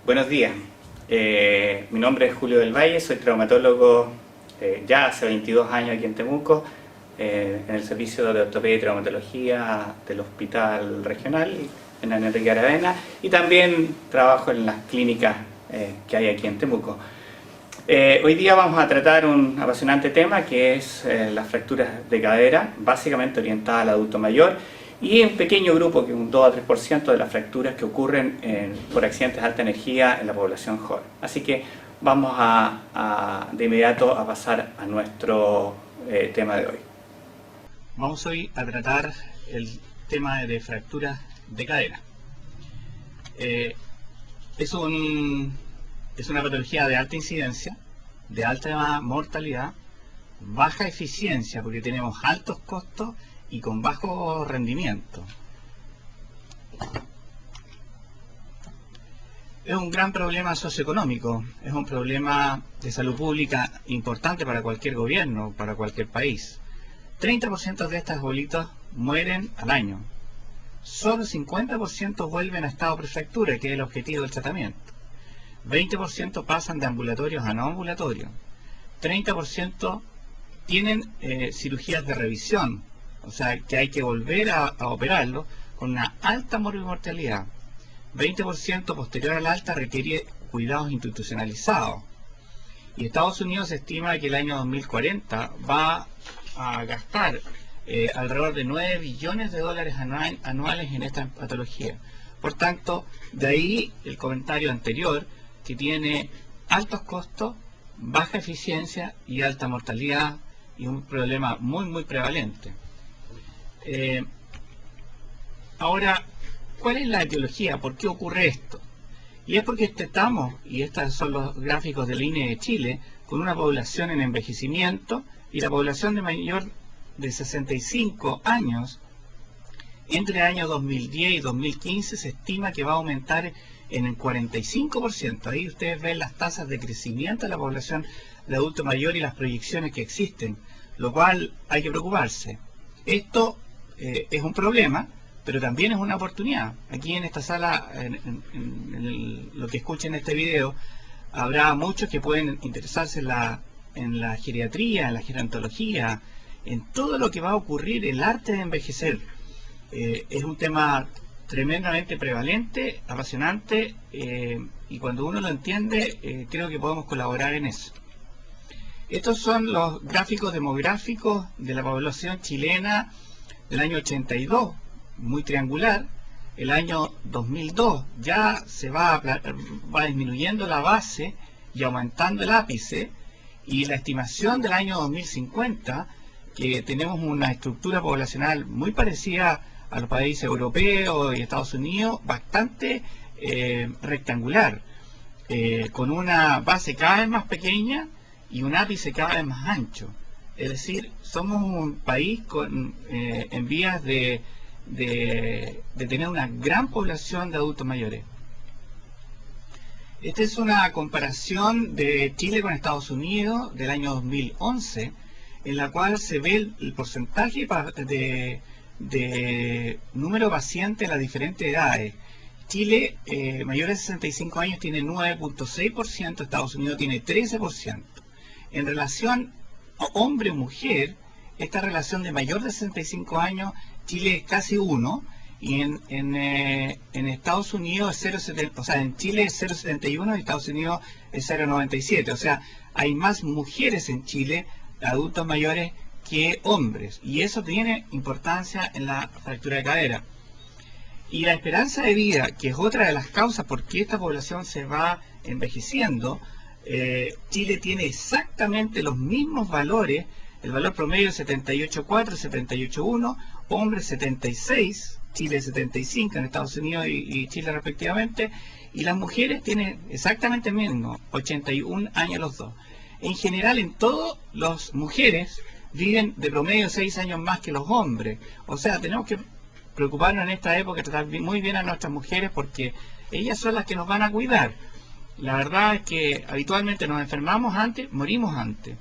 Buenos días, mi nombre es Julio del Valle, soy traumatólogo ya hace 22 años aquí en Temuco, en el servicio de ortopedia y traumatología del Hospital Regional en Enrique Aravena, y también trabajo en las clínicas que hay aquí en Temuco. Hoy día vamos a tratar un apasionante tema que es las fracturas de cadera, básicamente orientada al adulto mayor, y un pequeño grupo, que un 2 a 3% de las fracturas que ocurren por accidentes de alta energía en la población joven. Así que vamos de inmediato a pasar a nuestro tema de hoy. Vamos hoy a tratar el tema de fracturas de cadera. Es una patología de alta incidencia, de alta mortalidad, baja eficiencia porque tenemos altos costos y con bajo rendimiento. Es un gran problema socioeconómico, es un problema de salud pública importante para cualquier gobierno, para cualquier país. 30% de estas bolitas mueren al año. Solo 50% vuelven a estado prefractura, que es el objetivo del tratamiento. 20% pasan de ambulatorios a no ambulatorios. 30% tienen cirugías de revisión, o sea que hay que volver a operarlo con una alta mortalidad. 20% posterior al alta requiere cuidados institucionalizados. Y Estados Unidos estima que el año 2040 va a gastar alrededor de 9 billones de dólares anuales en esta patología. Por tanto, de ahí el comentario anterior, que tiene altos costos, baja eficiencia y alta mortalidad, y un problema muy prevalente. Ahora, ¿cuál es la etiología? ¿Por qué ocurre esto? Y es porque estamos, y estos son los gráficos del INE de Chile, con una población en envejecimiento, y la población de mayor de 65 años, entre el año 2010 y 2015, se estima que va a aumentar en el 45%. Ahí ustedes ven las tasas de crecimiento de la población de adulto mayor y las proyecciones que existen, lo cual hay que preocuparse. Esto es un problema, pero también es una oportunidad. Aquí en esta sala, lo que escuchen este video, habrá muchos que pueden interesarse en la geriatría, en la gerontología, en todo lo que va a ocurrir, el arte de envejecer. Es un tema tremendamente prevalente, apasionante, y cuando uno lo entiende, creo que podemos colaborar en eso. Estos son los gráficos demográficos de la población chilena del año 82, muy triangular. El año 2002 ya se va disminuyendo la base y aumentando el ápice, y la estimación del año 2050, que tenemos una estructura poblacional muy parecida a los países europeos y Estados Unidos, bastante rectangular, con una base cada vez más pequeña y un ápice cada vez más ancho. Es decir, somos un país en vías de tener una gran población de adultos mayores. Esta es una comparación de Chile con Estados Unidos del año 2011, en la cual se ve el porcentaje de número de pacientes en las diferentes edades. Chile, mayores de 65 años, tiene 9.6%, Estados Unidos tiene 13%. En relación a hombre-mujer, esta relación de mayor de 65 años, Chile es casi 1, y en Estados Unidos es 0,70, o sea, en Chile es 0,71 y Estados Unidos es 0,97. O sea, hay más mujeres en Chile, adultos mayores, que hombres, y eso tiene importancia en la fractura de cadera. Y la esperanza de vida, que es otra de las causas por qué esta población se va envejeciendo, Chile tiene exactamente los mismos valores. El valor promedio es 78.4, 78.1, hombres 76, Chile 75 en Estados Unidos y Chile respectivamente, y las mujeres tienen exactamente el mismo, 81 años los dos. En general, en todo, las mujeres viven de promedio 6 años más que los hombres. O sea, tenemos que preocuparnos en esta época, tratar muy bien a nuestras mujeres, porque ellas son las que nos van a cuidar. La verdad es que habitualmente nos enfermamos antes, morimos antes,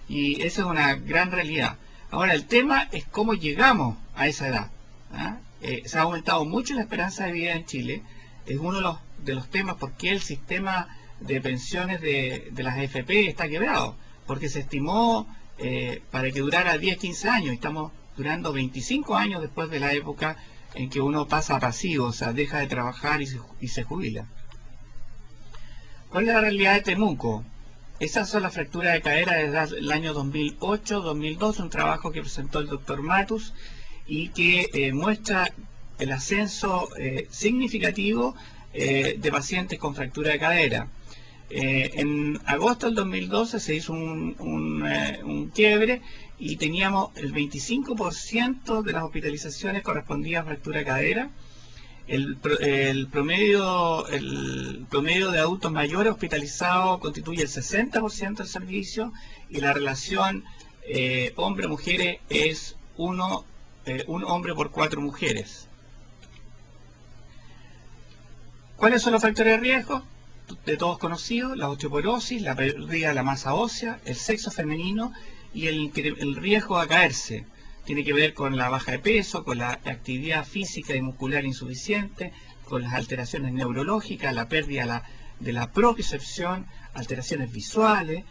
y esa es una gran realidad. Ahora, el tema es cómo llegamos a esa edad. Se ha aumentado mucho la esperanza de vida en Chile. es uno de los temas por qué el sistema de pensiones de las AFP está quebrado, porque se estimó para que durara 10-15 años, y estamos durando 25 años después de la época en que uno pasa a pasivo, o sea, deja de trabajar y se jubila. ¿Cuál es la realidad de Temuco? Esas son las fracturas de cadera desde el año 2008-2012, un trabajo que presentó el doctor Matus y que muestra el ascenso significativo de pacientes con fractura de cadera. En agosto del 2012 se hizo un quiebre y teníamos el 25% de las hospitalizaciones correspondían a fractura de cadera. El promedio de adultos mayores hospitalizados constituye el 60% del servicio, y la relación hombre-mujeres es un hombre por 4 mujeres. ¿Cuáles son los factores de riesgo? De todos conocidos: la osteoporosis, la pérdida de la masa ósea, el sexo femenino y el riesgo a caerse. Tiene que ver con la baja de peso, con la actividad física y muscular insuficiente, con las alteraciones neurológicas, la pérdida de la propiocepción, alteraciones visuales,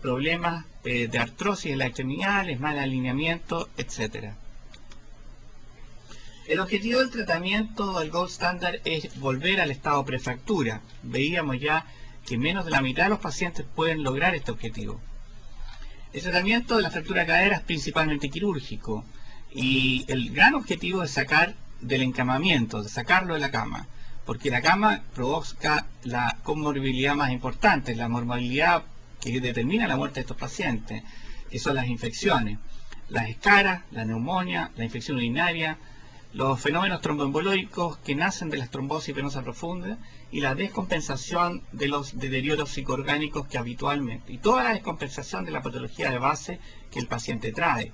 problemas de artrosis en las extremidades, mal alineamiento, etc. El objetivo del tratamiento del Gold Standard es volver al estado prefractura. Veíamos ya que menos de la mitad de los pacientes pueden lograr este objetivo. El tratamiento de la fractura de cadera es principalmente quirúrgico, y el gran objetivo es sacar del encamamiento, de sacarlo de la cama, porque la cama provoca la comorbilidad más importante, la morbilidad que determina la muerte de estos pacientes, que son las infecciones, las escaras, la neumonía, la infección urinaria, los fenómenos tromboembológicos que nacen de las trombosis venosa profunda y la descompensación de los deterioros psicoorgánicos que habitualmente, y toda la descompensación de la patología de base que el paciente trae.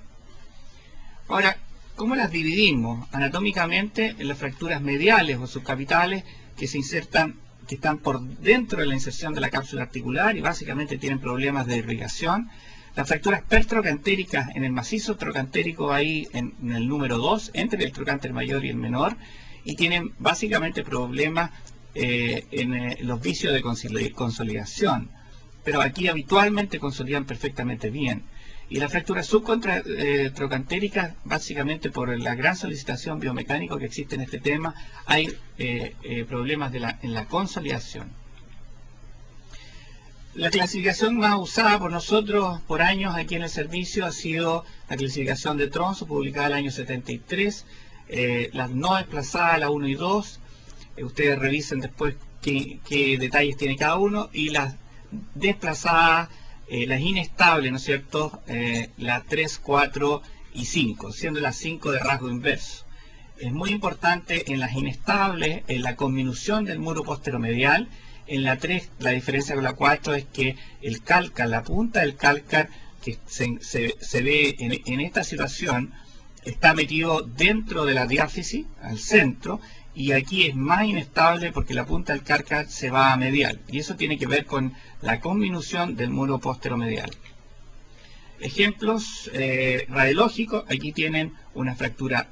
Ahora, ¿cómo las dividimos? Anatómicamente, en las fracturas mediales o subcapitales que se insertan, que están por dentro de la inserción de la cápsula articular y básicamente tienen problemas de irrigación. Las fracturas pertrocantéricas en el macizo trocantérico, ahí en el número 2, entre el trocánter mayor y el menor, y tienen básicamente problemas en los vicios de consolidación, pero aquí habitualmente consolidan perfectamente bien. Y las fracturas subtrocantéricas, básicamente por la gran solicitación biomecánica que existe en este tema, hay problemas en la consolidación. La clasificación más usada por nosotros por años aquí en el servicio ha sido la clasificación de Tronzo, publicada el año 73, las no desplazadas, la 1 y 2, ustedes revisen después qué detalles tiene cada uno, y las desplazadas, las inestables, ¿no es cierto?, la 3, 4 y 5, siendo las 5 de rasgo inverso. Es muy importante en las inestables, en la conminución del muro posteromedial. En la 3, la diferencia con la 4 es que el cálcar, la punta del cálcar que se ve en esta situación, está metido dentro de la diáfisis, al centro, y aquí es más inestable porque la punta del cálcar se va a medial, y eso tiene que ver con la conminución del muro posteromedial. Ejemplos radiológicos: aquí tienen una fractura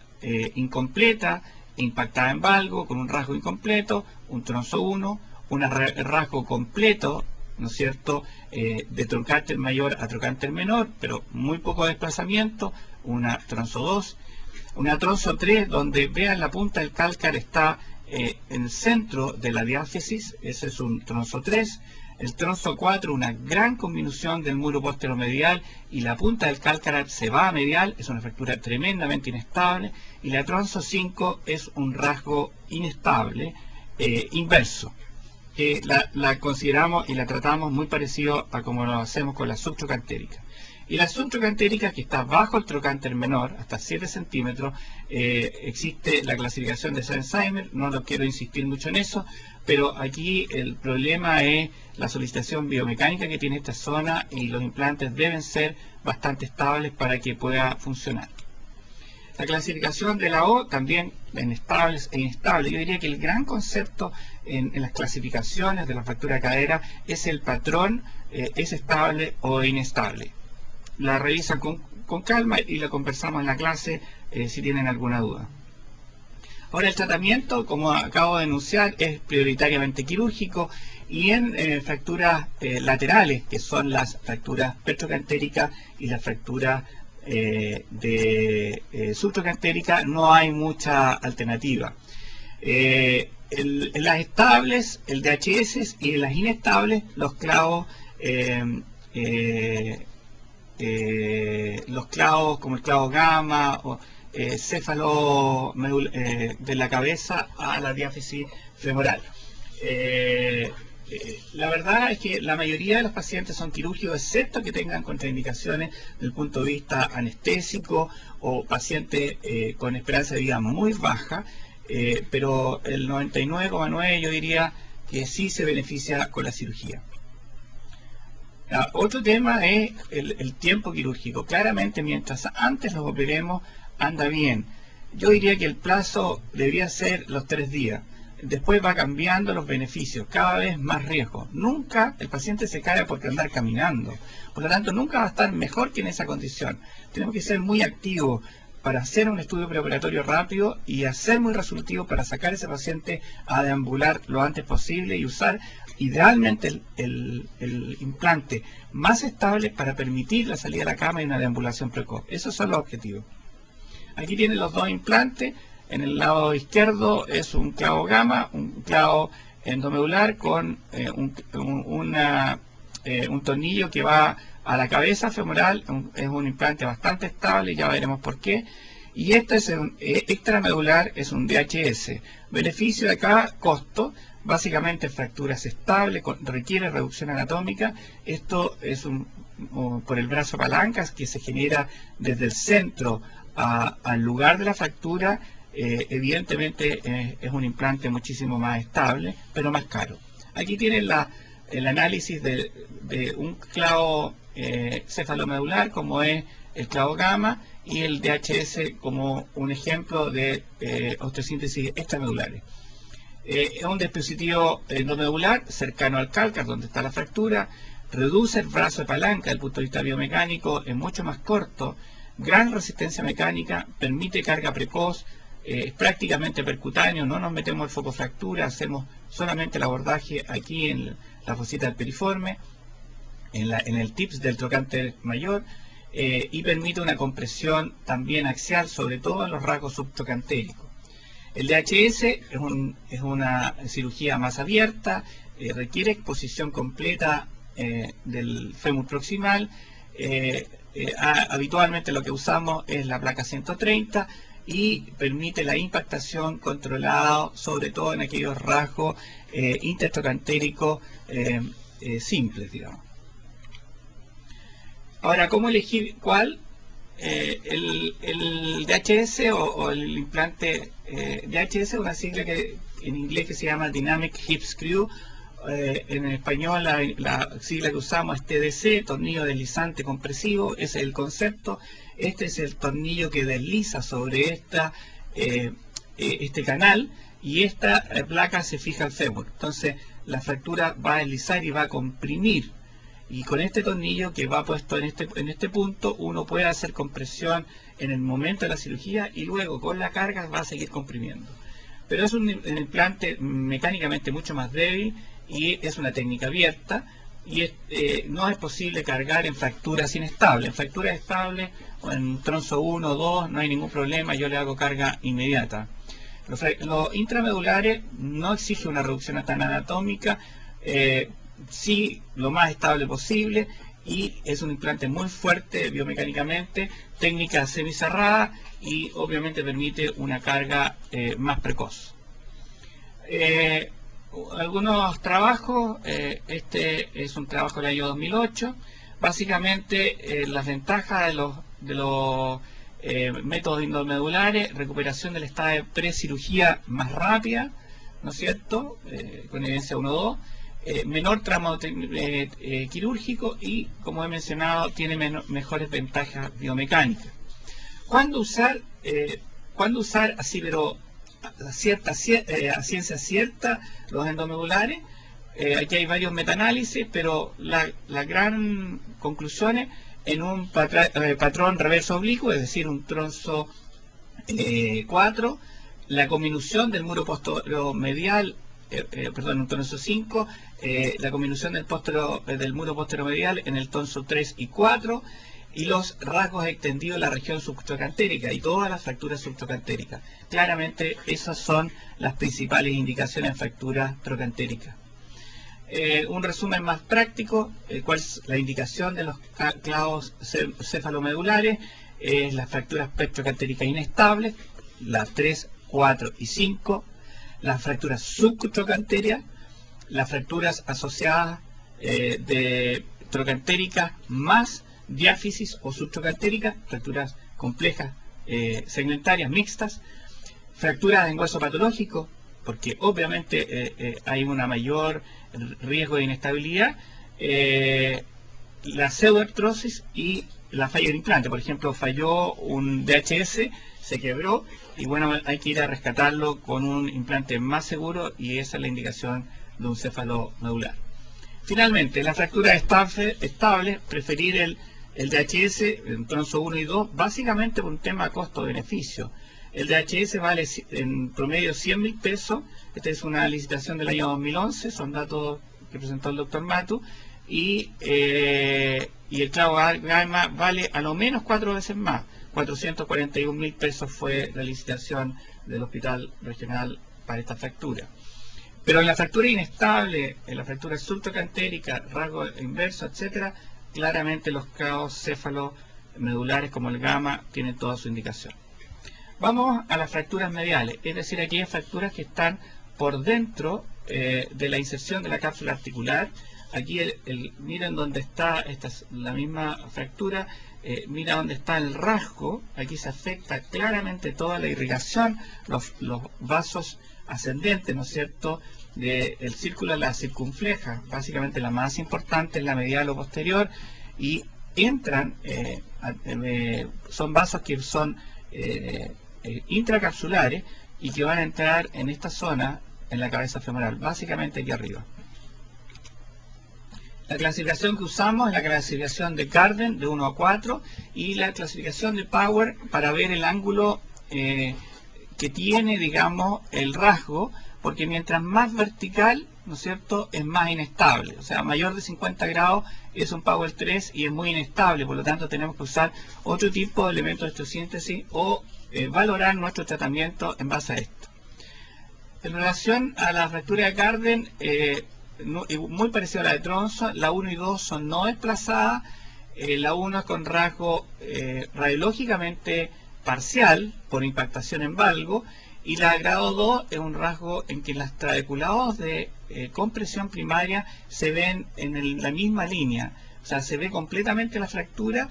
incompleta, impactada en valgo, con un rasgo incompleto, un tronzo 1, un rasgo completo, ¿no es cierto?, de trocánter mayor a trocánter menor, pero muy poco desplazamiento, una tronzo 2, una tronzo 3, donde vean la punta del cálcar está en el centro de la diáfisis, ese es un tronzo 3, el tronzo 4, una gran conminución del muro posteromedial y la punta del cálcar se va a medial, es una fractura tremendamente inestable, y la tronzo 5 es un rasgo inestable, inverso, que la consideramos y la tratamos muy parecido a como lo hacemos con la subtrocantérica. Y la subtrocantérica, que está bajo el trocánter menor, hasta 7 centímetros, existe la clasificación de Alzheimer, no lo quiero insistir mucho en eso, pero aquí el problema es la solicitación biomecánica que tiene esta zona, y los implantes deben ser bastante estables para que pueda funcionar. La clasificación de la O, también en estables e inestables. Yo diría que el gran concepto en las clasificaciones de la fractura de cadera es el patrón, es estable o inestable. La revisan con calma y la conversamos en la clase si tienen alguna duda. Ahora, el tratamiento, como acabo de enunciar, es prioritariamente quirúrgico y en fracturas laterales, que son las fracturas petrocantéricas y las fracturas subtrocantéricas, no hay mucha alternativa. En las estables, el DHS, y en las inestables, los clavos como el clavo gamma o céfalo de la cabeza a la diáfisis femoral. La verdad es que la mayoría de los pacientes son quirúrgicos, excepto que tengan contraindicaciones desde el punto de vista anestésico o pacientes con esperanza de vida muy baja, pero el 99,9% yo diría que sí se beneficia con la cirugía. Otro tema es el tiempo quirúrgico. Claramente, mientras antes los operemos, anda bien. Yo diría que el plazo debería ser los 3 días. Después va cambiando los beneficios, cada vez más riesgo. Nunca el paciente se cae porque andar caminando. Por lo tanto, nunca va a estar mejor que en esa condición. Tenemos que ser muy activos para hacer un estudio preoperatorio rápido y hacer muy resolutivo para sacar a ese paciente a deambular lo antes posible y usar idealmente el implante más estable para permitir la salida a la cama y una deambulación precoz. Esos son los objetivos. Aquí tienen los dos implantes. En el lado izquierdo es un clavo gamma, un clavo endomedular con un tornillo que va a la cabeza femoral. Es un implante bastante estable, ya veremos por qué. Y este es un extramedular, es un DHS. Beneficio de acá, costo. Básicamente fracturas estables, requiere reducción anatómica. Esto es por el brazo palancas que se genera desde el centro al lugar de la fractura. Evidentemente es un implante muchísimo más estable, pero más caro. Aquí tienen el análisis de un clavo cefalomedular, como es el clavo gamma, y el DHS como un ejemplo de osteosíntesis extramedulares. Es un dispositivo endomedular cercano al cálcar, donde está la fractura, reduce el brazo de palanca desde el punto de vista biomecánico, es mucho más corto, gran resistencia mecánica, permite carga precoz, es prácticamente percutáneo, no nos metemos el foco fractura, hacemos solamente el abordaje aquí en la fosita del periforme, en el tips del trocánter mayor, y permite una compresión también axial, sobre todo en los rasgos subtrocantéricos. El DHS es una cirugía más abierta, requiere exposición completa del fémur proximal. Habitualmente lo que usamos es la placa 130 y permite la impactación controlada, sobre todo en aquellos rasgos intertrocantéricos simples, digamos. Ahora, ¿cómo elegir cuál? El DHS o el implante DHS es una sigla que en inglés que se llama Dynamic Hip Screw. En español la sigla que usamos es TDC, tornillo deslizante compresivo. Ese es el concepto. Este es el tornillo que desliza sobre este canal, y esta placa se fija al fémur. Entonces la fractura va a deslizar y va a comprimir. Y con este tornillo que va puesto en este punto, uno puede hacer compresión en el momento de la cirugía y luego con la carga va a seguir comprimiendo. Pero es un implante mecánicamente mucho más débil y es una técnica abierta, y no es posible cargar en fracturas inestables. En fracturas estables o en tronzo 1 o 2 no hay ningún problema, yo le hago carga inmediata. Los intramedulares no exigen una reducción tan anatómica, sí lo más estable posible, y es un implante muy fuerte biomecánicamente, técnica semicerrada, y obviamente permite una carga más precoz. Algunos trabajos, este es un trabajo del año 2008, básicamente las ventajas de los métodos indomedulares: recuperación del estado de precirugía más rápida, ¿no es cierto?, con evidencia 1-2, menor tramo quirúrgico y, como he mencionado, tiene mejores ventajas biomecánicas. ¿Cuándo usar así, pero a ciencia cierta, los endomedulares? Aquí hay varios metaanálisis, pero la gran conclusión es en un patrón reverso oblicuo, es decir, un tronzo 4, la cominución del muro posteromedial, perdón, un tonso 5, la cominución del muro posteromedial en el tonso 3 y 4, y los rasgos extendidos en la región subtrocantérica y todas las fracturas subtrocantéricas. Claramente esas son las principales indicaciones en fracturas trocantéricas. Un resumen más práctico, ¿cuál es la indicación de los clavos cefalomedulares? Las fracturas trocantéricas inestables, las 3, 4 y 5, las fracturas subtrocantérias, las fracturas asociadas de trocantéricas más diáfisis o subtrocantéricas, fracturas complejas segmentarias mixtas, fracturas en hueso patológico, porque obviamente hay una mayor riesgo de inestabilidad, la pseudoartrosis y la falla del implante. Por ejemplo, falló un DHS, se quebró y bueno, hay que ir a rescatarlo con un implante más seguro, y esa es la indicación de un cefalomedular. Finalmente, la fractura estable, preferir el DHS en tonso 1 y 2, básicamente por un tema costo-beneficio. El DHS vale en promedio 100.000 pesos. Esta es una licitación del año 2011, son datos que presentó el doctor Matu, y el clavo gamma vale a lo menos 4 veces más. 441.000 pesos fue la licitación del Hospital Regional para esta fractura. Pero en la fractura inestable, en la fractura subtrocantérica, rasgo inverso, etcétera, claramente los clavos cefalomedulares como el gamma tienen toda su indicación. Vamos a las fracturas mediales, es decir, aquellas fracturas que están por dentro de la inserción de la cápsula articular. Aquí miren dónde está, esta es la misma fractura, mira dónde está el rasgo. Aquí se afecta claramente toda la irrigación, los vasos ascendentes, ¿no es cierto?, del círculo a la circunfleja. Básicamente la más importante es la medial o posterior, y entran, son vasos que son intracapsulares y que van a entrar en esta zona, en la cabeza femoral, básicamente aquí arriba. La clasificación que usamos es la clasificación de Garden de 1 a 4 y la clasificación de Power para ver el ángulo que tiene, digamos, el rasgo, porque mientras más vertical, ¿no es cierto?, es más inestable. O sea, mayor de 50 grados es un Power 3 y es muy inestable, por lo tanto tenemos que usar otro tipo de elementos de osteosíntesis o valorar nuestro tratamiento en base a esto. En relación a la fractura de Garden, muy parecida a la de Tronson, la 1 y 2 son no desplazadas, la 1 es con rasgo radiológicamente parcial por impactación en valgo, y la grado 2 es un rasgo en que las trabeculados de compresión primaria se ven en la misma línea, o sea, se ve completamente la fractura,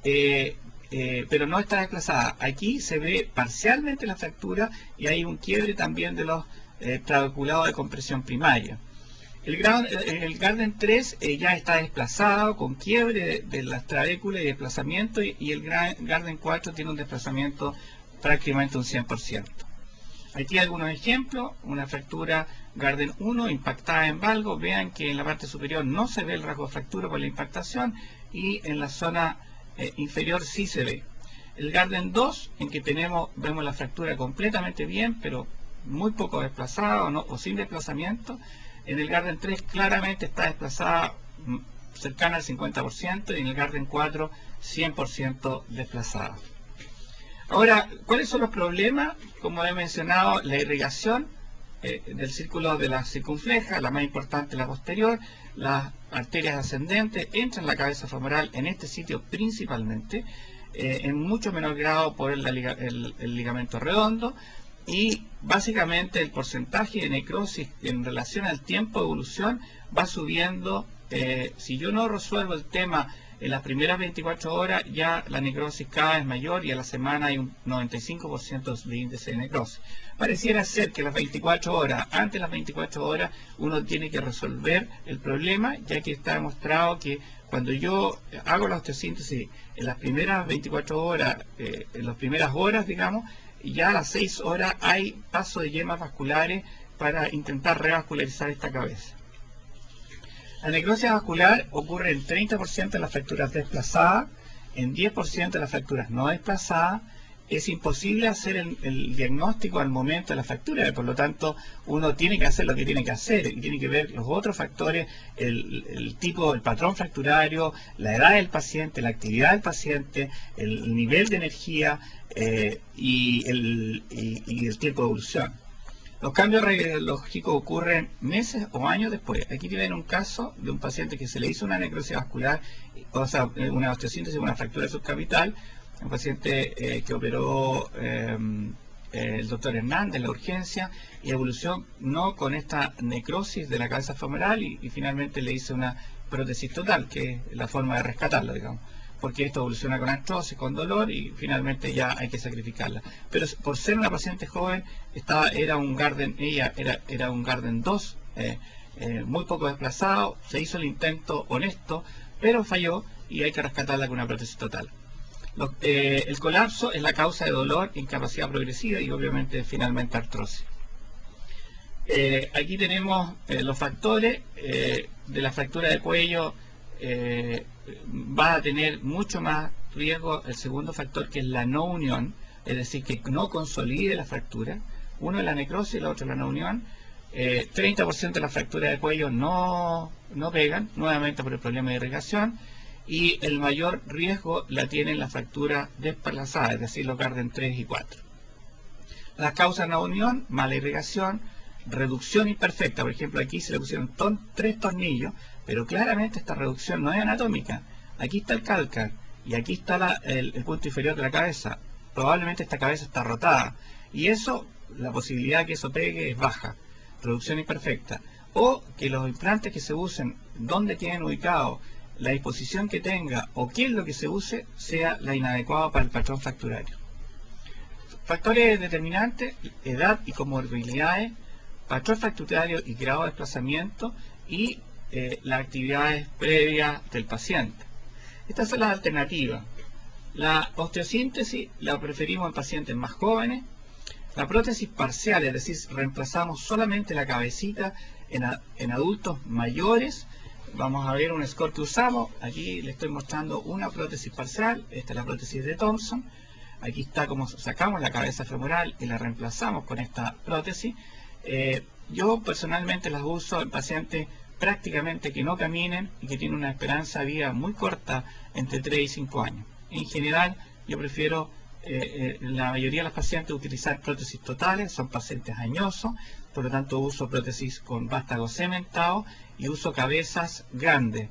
pero no está desplazada. Aquí se ve parcialmente la fractura y hay un quiebre también de los trabeculados de compresión primaria. El Garden 3 ya está desplazado con quiebre de las trabéculas y desplazamiento, y el Garden 4 tiene un desplazamiento prácticamente un 100%. Aquí algunos ejemplos: una fractura Garden 1 impactada en valgo. Vean que en la parte superior no se ve el rasgo de fractura por la impactación, y en la zona inferior sí se ve. El Garden 2, en que vemos la fractura completamente bien, pero muy poco desplazada o sin desplazamiento. En el Garden 3 claramente está desplazada, cercana al 50%, y en el Garden 4 100% desplazada. Ahora, ¿cuáles son los problemas? Como he mencionado, la irrigación del círculo de la circunfleja, la más importante, la posterior, las arterias ascendentes, entran en la cabeza femoral en este sitio principalmente, en mucho menor grado por el ligamento redondo, y básicamente el porcentaje de necrosis en relación al tiempo de evolución va subiendo. Si yo no resuelvo el tema en las primeras 24 horas, ya la necrosis cada vez mayor, y a la semana hay un 95% de índice de necrosis. Pareciera ser que las 24 horas, antes de las 24 horas, uno tiene que resolver el problema, ya que está demostrado que cuando yo hago la osteosíntesis en las primeras 24 horas, en las primeras horas, digamos, ya a las 6 horas hay paso de yemas vasculares para intentar revascularizar esta cabeza. La necrosis vascular ocurre en 30% de las fracturas desplazadas, en 10% de las fracturas no desplazadas, es imposible hacer el diagnóstico al momento de la fractura, por lo tanto uno tiene que hacer lo que tiene que hacer y tiene que ver los otros factores, el tipo, el patrón fracturario, la edad del paciente, la actividad del paciente, el nivel de energía y el tiempo de evolución. Los cambios radiológicos ocurren meses o años después. Aquí tienen un caso de un paciente que se le hizo una necrosis vascular, o sea, una osteosíntesis, una fractura subcapital, un paciente que operó el doctor Hernández en la urgencia y evolucionó con esta necrosis de la cabeza femoral y finalmente le hice una prótesis total, que es la forma de rescatarlo, digamos, porque esto evoluciona con artrosis, con dolor y finalmente ya hay que sacrificarla. Pero por ser una paciente joven, era un Garden 2, muy poco desplazado, se hizo el intento honesto, pero falló y hay que rescatarla con una prótesis total. El colapso es la causa de dolor, incapacidad progresiva y obviamente finalmente artrosis. Aquí tenemos los factores de la fractura de cuello. Va a tener mucho más riesgo el segundo factor, que es la no unión, es decir, que no consolide la fractura. Uno es la necrosis y el otro es la no unión. 30% de las fracturas de cuello no pegan, nuevamente por el problema de irrigación. Y el mayor riesgo la tienen las fracturas desplazadas, es decir, los Garden 3 y 4. Las causas de no unión, mala irrigación, reducción imperfecta. Por ejemplo, aquí se le pusieron 3 tornillos, pero claramente esta reducción no es anatómica. Aquí está el cálcar y aquí está el punto inferior de la cabeza. Probablemente esta cabeza está rotada y eso, la posibilidad de que eso pegue es baja. Reducción imperfecta. O que los implantes que se usen, donde queden ubicados, la disposición que tenga o qué es lo que se use, sea la inadecuada para el patrón fracturario. Factores determinantes: edad y comorbilidades, patrón fracturario y grado de desplazamiento y las actividades previas del paciente. Estas son las alternativas. La osteosíntesis la preferimos en pacientes más jóvenes. La prótesis parcial, es decir, reemplazamos solamente la cabecita en adultos mayores. Vamos a ver un score que usamos. Aquí le estoy mostrando una prótesis parcial. Esta es la prótesis de Thompson. Aquí está como sacamos la cabeza femoral y la reemplazamos con esta prótesis. Yo personalmente las uso en pacientes prácticamente que no caminen y que tienen una esperanza de vida muy corta, entre 3 y 5 años. En general, yo prefiero, la mayoría de los pacientes, utilizar prótesis totales. Son pacientes añosos, por lo tanto uso prótesis con vástago cementado y uso cabezas grandes,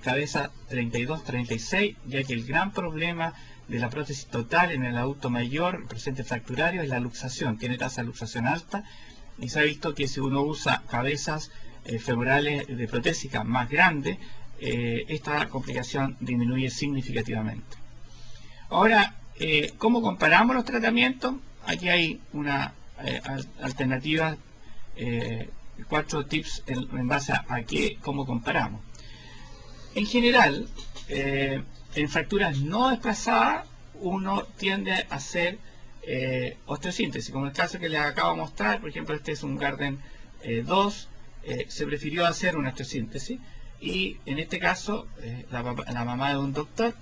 cabeza 32-36, ya que el gran problema de la prótesis total en el adulto mayor presente fracturario es la luxación. Tiene tasa de luxación alta y se ha visto que si uno usa cabezas femorales de protésicas más grandes, esta complicación disminuye significativamente. Ahora, ¿cómo comparamos los tratamientos? Aquí hay una alternativa, 4 tips en base a cómo comparamos. En general, en fracturas no desplazadas, uno tiende a hacer osteosíntesis, como el caso que les acabo de mostrar. Por ejemplo, este es un Garden 2, se prefirió hacer una osteosíntesis y en este caso la mamá de un doctor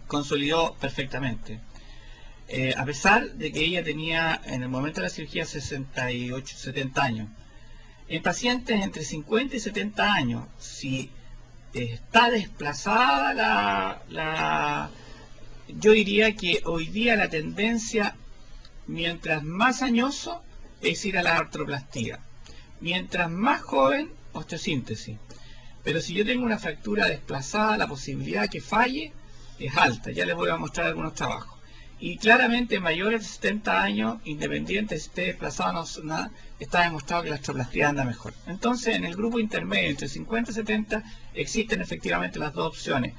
consolidó perfectamente. A pesar de que ella tenía en el momento de la cirugía 68-70 años. En pacientes entre 50 y 70 años, si está desplazada yo diría que hoy día la tendencia, mientras más añoso, es ir a la artroplastía. Mientras más joven, osteosíntesis. Pero si yo tengo una fractura desplazada, la posibilidad de que falle es alta. Ya les voy a mostrar algunos trabajos. Y claramente mayores de 70 años, independiente si esté desplazado o no, está demostrado que la artroplastía anda mejor. Entonces, en el grupo intermedio, entre 50 y 70, existen efectivamente las dos opciones.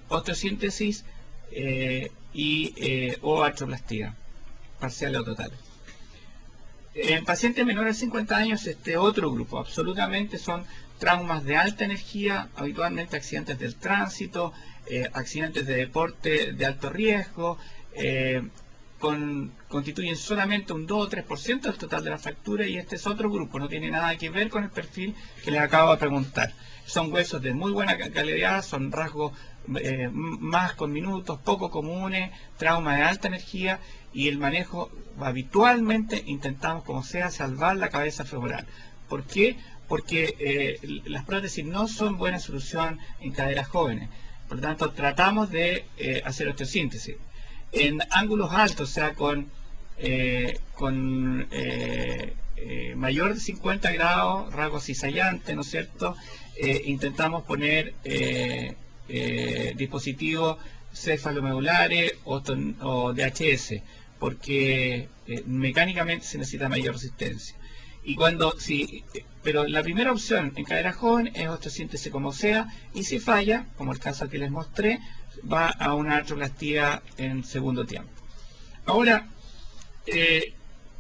Osteosíntesis o artroplastía, parcial o total. En pacientes menores de 50 años, este otro grupo, absolutamente son traumas de alta energía, habitualmente accidentes del tránsito, accidentes de deporte de alto riesgo, constituyen solamente un 2 o 3% del total de la fractura, y este es otro grupo, no tiene nada que ver con el perfil que les acabo de preguntar. Son huesos de muy buena calidad, son rasgos más con minutos, poco comunes, trauma de alta energía, y el manejo habitualmente intentamos como sea salvar la cabeza femoral. ¿Por qué? Porque las prótesis no son buena solución en caderas jóvenes. Por lo tanto, tratamos de hacer osteosíntesis. En ángulos altos, o sea, con mayor de 50 grados, rasgos cizallantes, ¿no es cierto? Intentamos poner dispositivos cefalomedulares o DHS, porque mecánicamente se necesita mayor resistencia. Y pero la primera opción en cadera joven es osteosíntesis como sea, y si falla, como el caso que les mostré, va a una artroplastía en segundo tiempo. Ahora,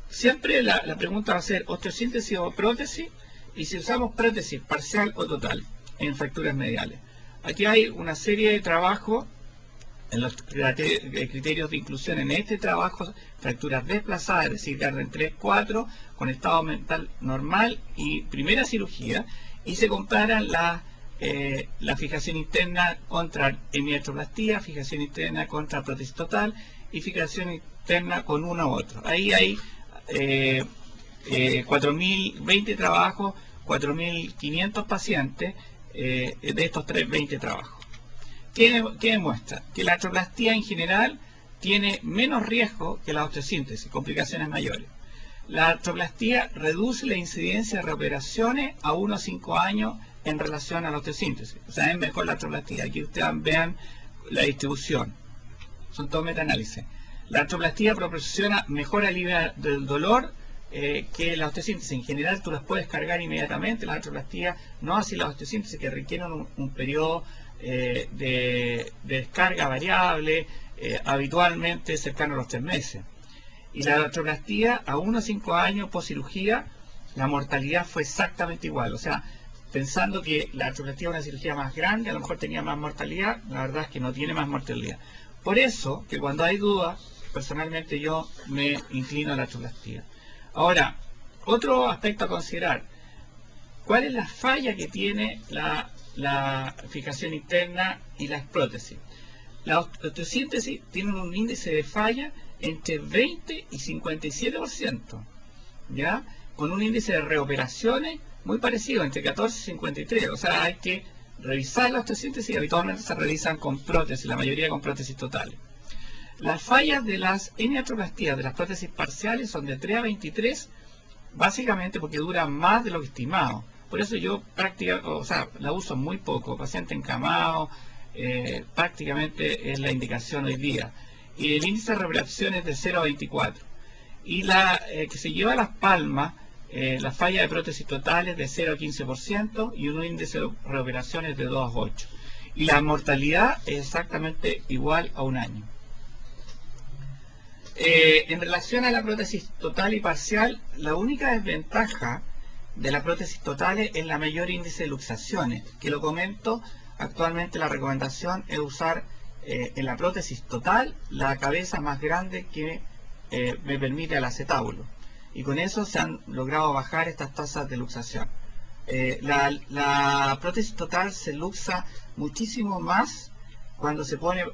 siempre la pregunta va a ser osteosíntesis o prótesis, y si usamos prótesis parcial o total en fracturas mediales. Aquí hay una serie de trabajos en los criterios de inclusión. En este trabajo, fracturas desplazadas, es decir, de orden 3, 4, con estado mental normal y primera cirugía, y se comparan la fijación interna contra hemiartroplastía, fijación interna contra prótesis total y fijación interna con uno u otro. Ahí hay 4.020 trabajos, 4.500 pacientes de estos 20 trabajos. ¿Qué demuestra? Que la artroplastía en general tiene menos riesgo que la osteosíntesis, complicaciones mayores. La artroplastía reduce la incidencia de reoperaciones a 1 a 5 años en relación a la osteosíntesis. O sea, es mejor la artroplastía. Aquí ustedes vean la distribución. Son todos metaanálisis. La artroplastía proporciona mejor alivio del dolor que la osteosíntesis. En general tú las puedes cargar inmediatamente. La artroplastía no así la osteosíntesis, que requieren un periodo de descarga variable, habitualmente cercano a los 3 meses. Y la artroplastía a 1 a 5 años post cirugía, la mortalidad fue exactamente igual. O sea, pensando que la artroplastía es una cirugía más grande, a lo mejor tenía más mortalidad, la verdad es que no tiene más mortalidad. Por eso, que cuando hay dudas, personalmente yo me inclino a la artroplastía. Ahora, otro aspecto a considerar: ¿cuál es la falla que tiene la fijación interna y las prótesis? La osteosíntesis tiene un índice de falla entre 20 y 57%, ¿ya? Con un índice de reoperaciones muy parecido, entre 14 y 53. O sea, hay que revisar la osteosíntesis, y habitualmente se realizan con prótesis, la mayoría con prótesis totales. Las fallas de las hemiartroplastías, de las prótesis parciales, son de 3 a 23, básicamente porque duran más de lo estimado. Por eso yo la uso muy poco. Paciente encamado, prácticamente es la indicación hoy día. Y el índice de reoperación es de 0 a 24. Y la que se lleva las palmas, la falla de prótesis totales de 0 a 15%, y un índice de reoperaciones de 2 a 8. Y la mortalidad es exactamente igual a 1 año. En relación a la prótesis total y parcial, la única desventaja de la prótesis total es la mayor índice de luxaciones, que lo comento. Actualmente la recomendación es usar en la prótesis total la cabeza más grande que me permite el acetábulo, y con eso se han logrado bajar estas tasas de luxación. La prótesis total se luxa muchísimo más cuando se pone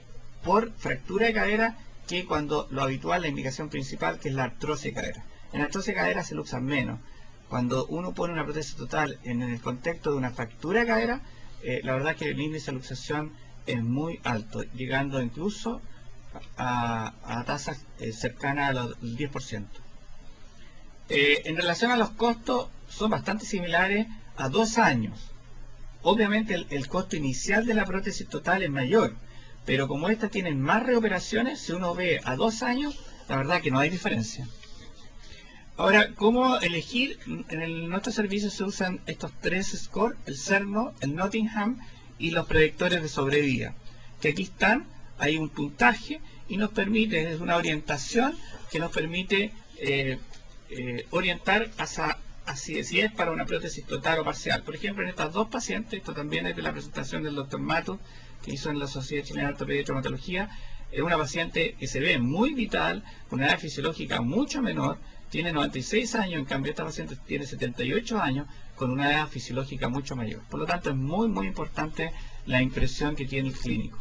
por fractura de cadera que cuando lo habitual, la indicación principal, que es la artrosis de cadera. En la artrosis de cadera se luxan menos. Cuando uno pone una prótesis total en el contexto de una fractura de cadera, la verdad que el índice de luxación es muy alto, llegando incluso a tasas cercanas al 10%. En relación a los costos, son bastante similares a 2 años. Obviamente el costo inicial de la prótesis total es mayor, pero como estas tienen más reoperaciones, si uno ve a 2 años, la verdad que no hay diferencia. Ahora, ¿cómo elegir? En nuestro servicio se usan estos 3 scores: el Cerno, el Nottingham y los predictores de sobrevida, que aquí están. Hay un puntaje y nos permite, es una orientación que nos permite orientar hacia si es para una prótesis total o parcial. Por ejemplo, en estas 2 pacientes, esto también es de la presentación del Dr. Matos, que hizo en la Sociedad Chilena de Ortopedia y Traumatología. Es una paciente que se ve muy vital, con una edad fisiológica mucho menor, tiene 96 años, en cambio esta paciente tiene 78 años, con una edad fisiológica mucho mayor. Por lo tanto, es muy, muy importante la impresión que tiene el clínico.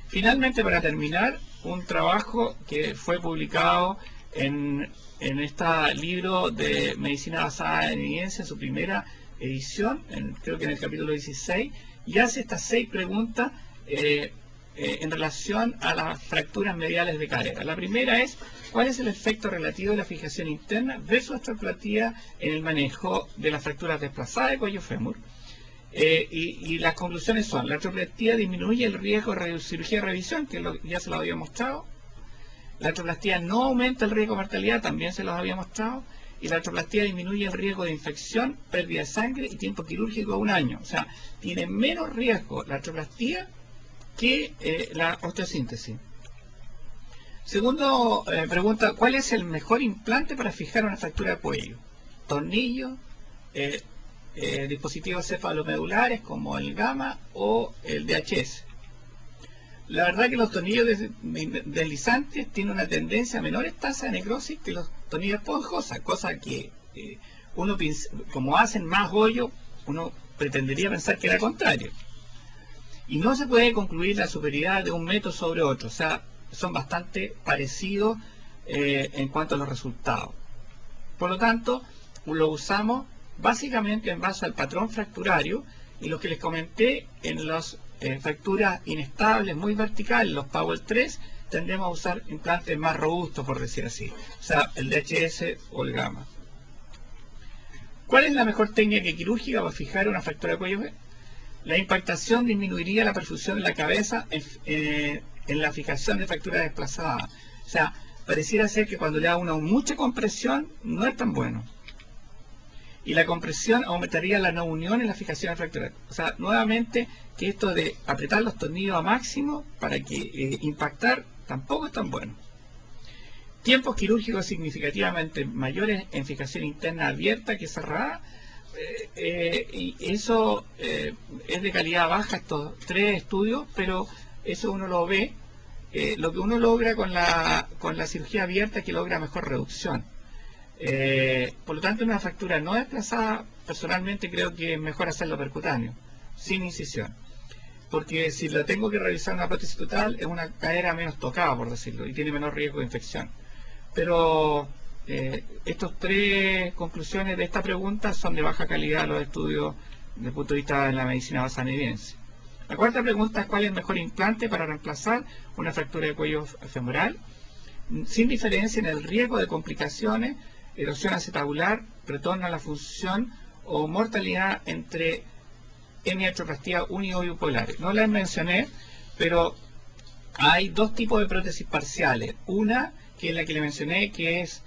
Finalmente, para terminar, un trabajo que fue publicado en este libro de Medicina Basada en Evidencia, su primera edición, creo que en el capítulo 16, y hace estas 6 preguntas en relación a las fracturas mediales de cadera. La primera es: ¿cuál es el efecto relativo de la fijación interna versus artroplastia en el manejo de las fracturas desplazadas de cuello fémur? Y las conclusiones son: la artroplastia disminuye el riesgo de cirugía de revisión, que ya se lo había mostrado. La artroplastia no aumenta el riesgo de mortalidad, también se los había mostrado. Y la artroplastia disminuye el riesgo de infección, pérdida de sangre y tiempo quirúrgico a 1 año. O sea, tiene menos riesgo la artroplastia que la osteosíntesis. Segundo pregunta: ¿cuál es el mejor implante para fijar una fractura de cuello? ¿Tornillo, dispositivos cefalomedulares como el gamma o el DHS? La verdad que los tornillos deslizantes tienen una tendencia a menores tasas de necrosis que los tornillos esponjosos, cosa que uno, como hacen más hoyo, uno pretendería pensar que era contrario. Y no se puede concluir la superioridad de un método sobre otro, o sea, son bastante parecidos en cuanto a los resultados. Por lo tanto, lo usamos básicamente en base al patrón fracturario, y lo que les comenté en las fracturas inestables muy verticales, los Powell 3, tendemos a usar implantes más robustos, por decir así, o sea, el DHS o el gamma. ¿Cuál es la mejor técnica quirúrgica para fijar una fractura de cuello? La impactación disminuiría la perfusión en la cabeza en la fijación de fracturas desplazadas. O sea, pareciera ser que cuando le da uno mucha compresión no es tan bueno. Y la compresión aumentaría la no unión en la fijación de fracturas. O sea, nuevamente, que esto de apretar los tornillos a máximo para que impactar tampoco es tan bueno. Tiempos quirúrgicos significativamente mayores en fijación interna abierta que cerrada. Y eso es de calidad baja, estos 3 estudios, pero eso uno lo ve. Lo que uno logra con la cirugía abierta es que logra mejor reducción. Por lo tanto, una fractura no desplazada, personalmente creo que es mejor hacerlo percutáneo, sin incisión. Porque si la tengo que realizar una prótesis total, es una cadera menos tocada, por decirlo, y tiene menor riesgo de infección. Pero estas 3 conclusiones de esta pregunta son de baja calidad los estudios desde el punto de vista de la medicina basada en evidencia. La cuarta pregunta es: ¿cuál es el mejor implante para reemplazar una fractura de cuello femoral? Sin diferencia en el riesgo de complicaciones, erosión acetabular, retorno a la función o mortalidad entre hemiartroplastia uni o bipolares. No las mencioné, pero hay 2 tipos de prótesis parciales. Una, que es la que le mencioné, que es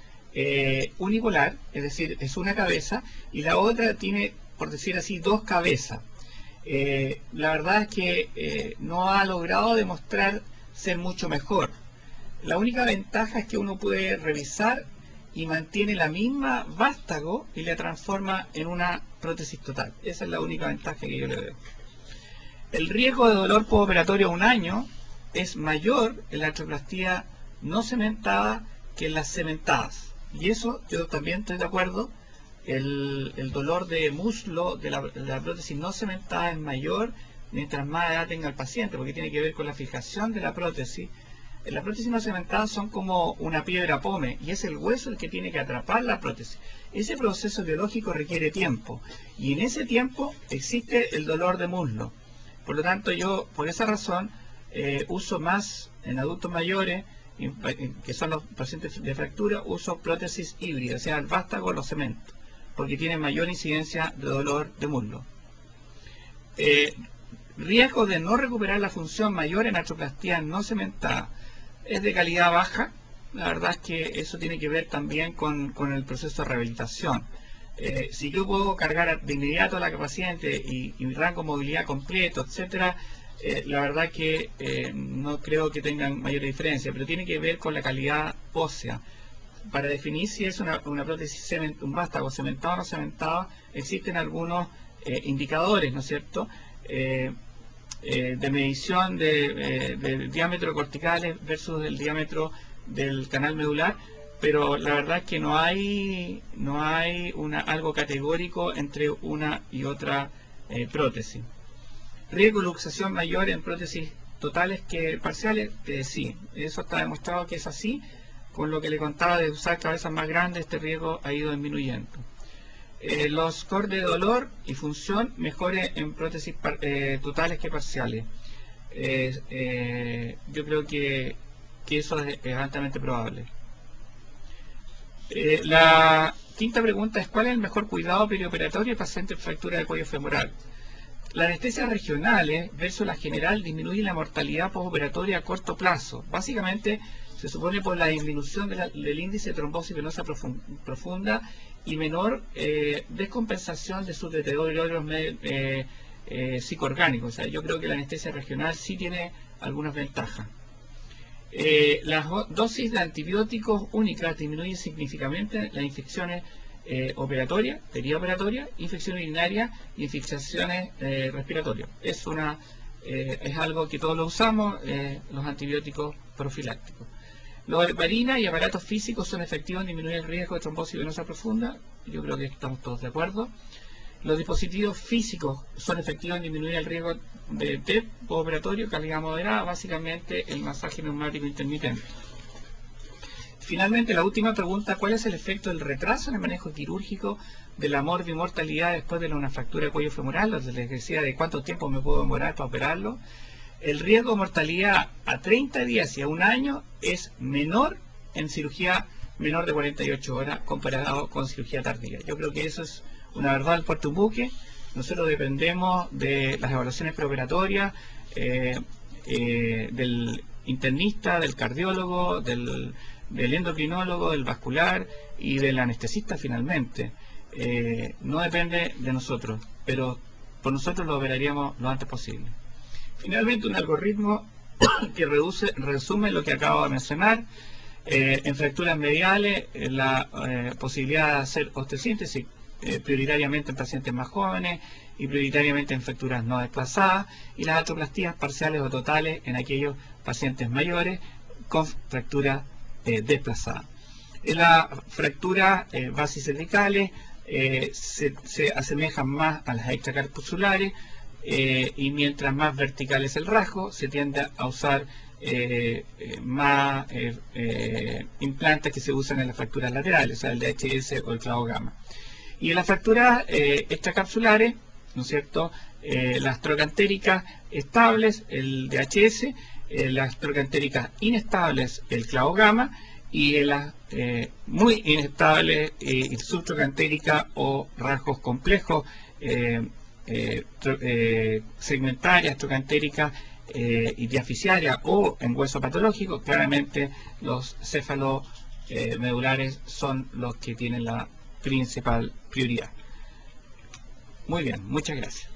unipolar, es decir, es una cabeza, y la otra tiene, por decir así, 2 cabezas. La verdad es que no ha logrado demostrar ser mucho mejor. La única ventaja es que uno puede revisar y mantiene la misma vástago y la transforma en una prótesis total. Esa es la única ventaja que yo le veo. El riesgo de dolor postoperatorio a 1 año es mayor en la artroplastia no cementada que en las cementadas. Y eso yo también estoy de acuerdo. El dolor de muslo de la prótesis no cementada es mayor mientras más edad tenga el paciente, porque tiene que ver con la fijación de la prótesis. Las prótesis no cementadas son como una piedra pome, y es el hueso el que tiene que atrapar la prótesis. Ese proceso biológico requiere tiempo, y en ese tiempo existe el dolor de muslo. Por lo tanto, yo, por esa razón, uso más en adultos mayores, que son los pacientes de fractura, uso prótesis híbrida, o sea, el vástago lo cemento, porque tiene mayor incidencia de dolor de muslo. Riesgo de no recuperar la función mayor en artroplastia no cementada es de calidad baja. La verdad es que eso tiene que ver también con el proceso de rehabilitación. Si yo puedo cargar de inmediato a la paciente y mi rango de movilidad completo, etcétera, la verdad que no creo que tengan mayor diferencia, pero tiene que ver con la calidad ósea. Para definir si es una prótesis un vástago cementado o no cementado, existen algunos indicadores, ¿no es cierto?, de medición del diámetro corticales versus el diámetro del canal medular, pero la verdad es que no hay algo categórico entre una y otra prótesis. ¿Riesgo de luxación mayor en prótesis totales que parciales? Sí, eso está demostrado que es así. Con lo que le contaba de usar cabezas más grandes, este riesgo ha ido disminuyendo. Los scores de dolor y función mejores en prótesis totales que parciales. Yo creo que eso es altamente probable. La quinta pregunta es: ¿cuál es el mejor cuidado perioperatorio de paciente en fractura de cuello femoral? Las anestesias regionales versus la general disminuyen la mortalidad postoperatoria a corto plazo. Básicamente se supone por la disminución del índice de trombosis venosa profunda y menor descompensación de sus deterioros psicoorgánicos. O sea, yo creo que la anestesia regional sí tiene algunas ventajas. Las dosis de antibióticos únicas disminuyen significativamente las infecciones operatorias, periooperatorias, infecciones urinarias y infecciones respiratorias. Es algo que todos lo usamos, los antibióticos profilácticos. Los heparina y aparatos físicos son efectivos en disminuir el riesgo de trombosis venosa profunda. Yo creo que estamos todos de acuerdo. Los dispositivos físicos son efectivos en disminuir el riesgo de TEP postoperatorio, calidad moderada, básicamente el masaje neumático intermitente. Finalmente, la última pregunta: ¿cuál es el efecto del retraso en el manejo quirúrgico de la morbimortalidad después de una fractura de cuello femoral? Les decía de cuánto tiempo me puedo demorar para operarlo. El riesgo de mortalidad a 30 días y a un año es menor en cirugía menor de 48 horas comparado con cirugía tardía. Yo creo que eso es una verdad al puerto buque. Nosotros dependemos de las evaluaciones preoperatorias, del internista, del cardiólogo, del endocrinólogo, del vascular y del anestesista finalmente. No depende de nosotros, pero por nosotros lo operaríamos lo antes posible. Finalmente, un algoritmo que resume lo que acabo de mencionar. En fracturas mediales, la posibilidad de hacer osteosíntesis prioritariamente en pacientes más jóvenes y prioritariamente en fracturas no desplazadas, y las artroplastías parciales o totales en aquellos pacientes mayores con fracturas desplazadas. En las fracturas basicervicales se asemejan más a las extracapsulares, y mientras más vertical es el rasgo, se tiende a usar más implantes que se usan en las fracturas laterales, o sea, el DHS o el clavo gamma. Y en las fracturas extracapsulares, ¿no es cierto?, las trocantéricas estables, el DHS, las trocantéricas inestables, el clavo gamma, y en las muy inestables y subtrocantéricas o rasgos complejos, segmentarias, trocantéricas y diafisiarias o en hueso patológico, claramente los cefalomedulares son los que tienen la principal prioridad. Muy bien, muchas gracias.